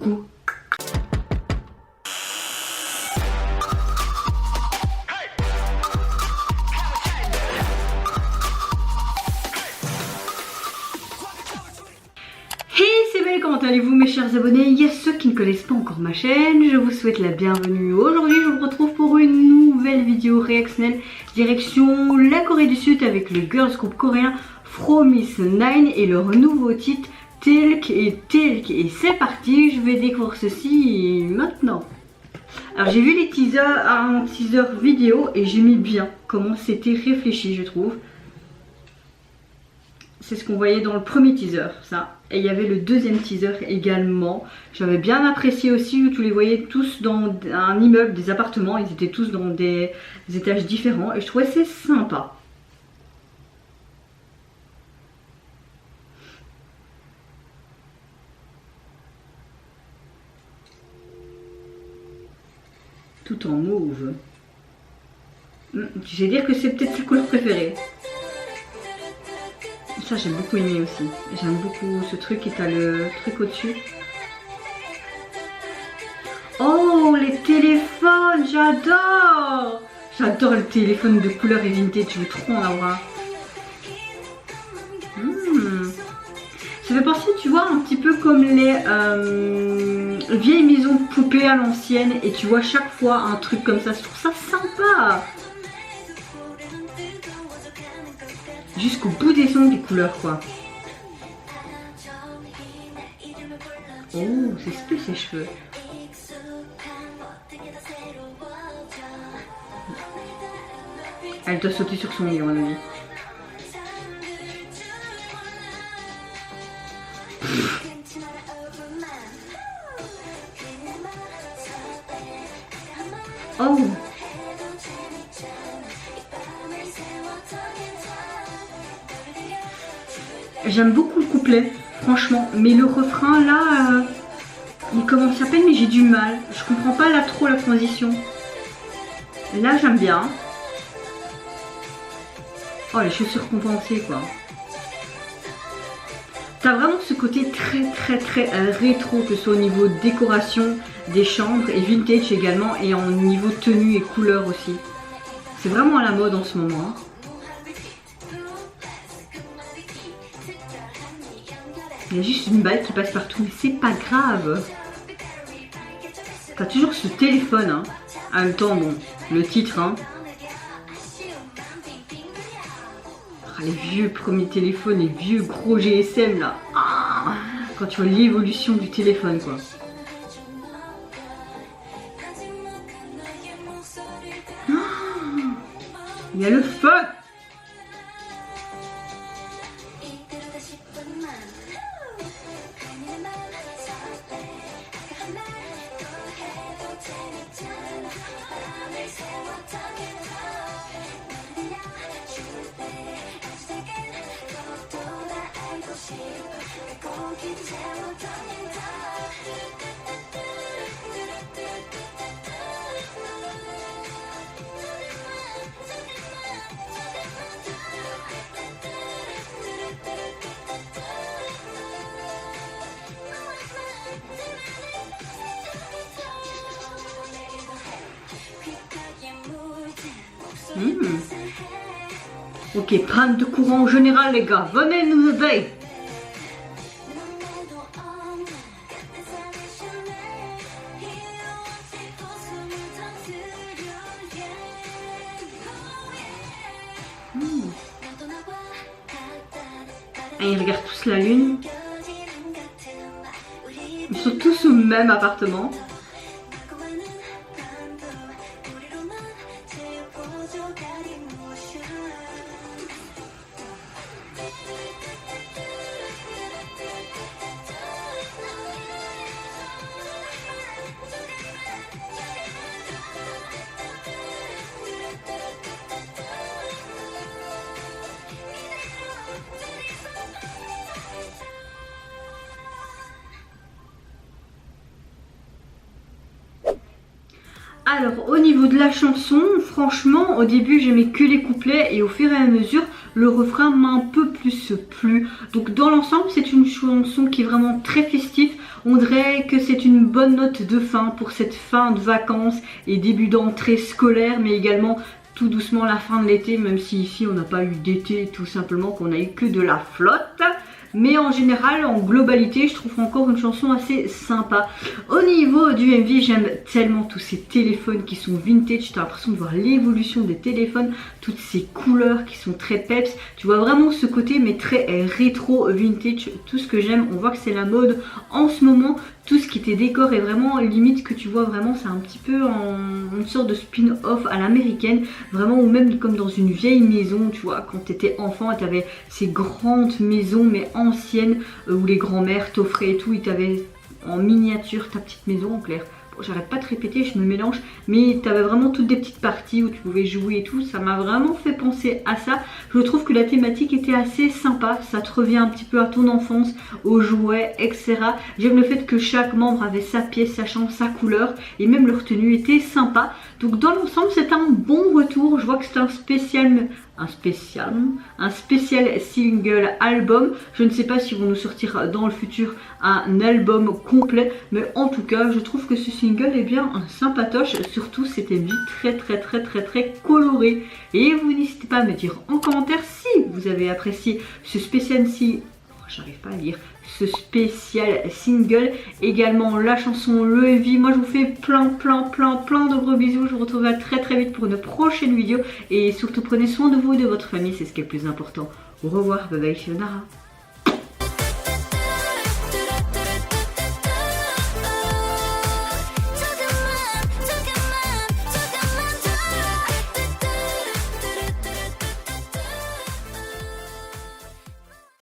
coucou. Hey, c'est Belle, comment allez-vous mes chers abonnés? Il y a ceux qui ne connaissent pas encore ma chaîne, je vous souhaite la bienvenue. Aujourd'hui je vous retrouve pour une nouvelle vidéo réactionnelle direction la Corée du Sud avec le girls group coréen Fromis9 et leur nouveau titre Talk et Talk. Et c'est parti, je vais découvrir ceci maintenant. Alors j'ai vu les teasers, un teaser vidéo et j'ai mis bien comment c'était réfléchi, je trouve. C'est ce qu'on voyait dans le premier teaser, ça. Et il y avait le deuxième teaser également. J'avais bien apprécié aussi où tu les voyais tous dans un immeuble, des appartements. Ils étaient tous dans des étages différents et je trouvais c'est sympa. Tout en mauve. Je vais dire que c'est peut-être sa couleur préférée. Ça j'ai beaucoup aimé aussi. J'aime beaucoup ce truc et t'as le truc au-dessus. Oh les téléphones, j'adore. J'adore le téléphone de couleur et vintage, je veux trop en avoir. Ça fait penser, tu vois, un petit peu comme les vieilles maisons de poupées à l'ancienne. Et tu vois chaque fois un truc comme ça, je trouve ça sympa. Jusqu'au bout des ongles, des couleurs quoi. Oh, c'est spé ses cheveux. Elle doit sauter sur son lit à mon avis. Oh. J'aime beaucoup le couplet, franchement, mais le refrain là, il commence à peine mais j'ai du mal. Je comprends pas là trop la transition. Là j'aime bien. Oh les chaussures compensées quoi. T'as vraiment ce côté très rétro, que ce soit au niveau décoration des chambres et vintage également, et en niveau tenue et couleur aussi. C'est vraiment à la mode en ce moment. Il y a juste une balle qui passe partout, mais c'est pas grave. T'as toujours ce téléphone, hein. En même temps, bon, le titre, hein. Ah, les vieux premiers téléphones, les vieux gros GSM là. Ah, quand tu vois l'évolution du téléphone, quoi. Ah, il y a le feu. Ok, panne de courant général les gars, venez nous aider. Et ils regardent tous la lune. Ils sont tous au même appartement. Alors au niveau de la chanson, franchement au début j'aimais que les couplets et au fur et à mesure le refrain m'a un peu plus plu. Donc dans l'ensemble c'est une chanson qui est vraiment très festive. On dirait que c'est une bonne note de fin pour cette fin de vacances et début d'entrée scolaire, mais également tout doucement la fin de l'été, même si ici on n'a pas eu d'été, tout simplement qu'on a eu que de la flotte. Mais en général, en globalité, je trouve encore une chanson assez sympa. Au niveau du MV, j'aime tellement tous ces téléphones qui sont vintage. Tu as l'impression de voir l'évolution des téléphones, toutes ces couleurs qui sont très peps. Tu vois vraiment ce côté mais très rétro vintage, tout ce que j'aime. On voit que c'est la mode en ce moment. Tout ce qui était décor est vraiment limite que tu vois vraiment, c'est un petit peu en une sorte de spin-off à l'américaine, vraiment, ou même comme dans une vieille maison, tu vois, quand tu étais enfant et tu avais ces grandes maisons mais anciennes où les grands-mères t'offraient et tout, ils t'avaient en miniature ta petite maison en clair. Bon, j'arrête pas de répéter, je me mélange, mais tu avais vraiment toutes des petites parties où tu pouvais jouer et tout, ça m'a vraiment fait penser à ça. Je trouve que la thématique était assez sympa, ça te revient un petit peu à ton enfance, aux jouets, etc. J'aime le fait que chaque membre avait sa pièce, sa chambre, sa couleur, et même leur tenue était sympa. Donc dans l'ensemble, c'est un bon retour. Je vois que c'est un spécial single album. Je ne sais pas s'ils vont nous sortir dans le futur un album complet, mais en tout cas je trouve que ce single est bien un sympatoche, surtout cet MV très coloré. Et vous n'hésitez pas à me dire en commentaire si vous avez apprécié ce spécial j'arrive pas à lire, ce spécial single, également la chanson, le MV. Moi je vous fais plein de gros bisous. Je vous retrouverai très vite pour une prochaine vidéo et surtout prenez soin de vous et de votre famille, c'est ce qui est le plus important. Au revoir, bye bye, Sayonara.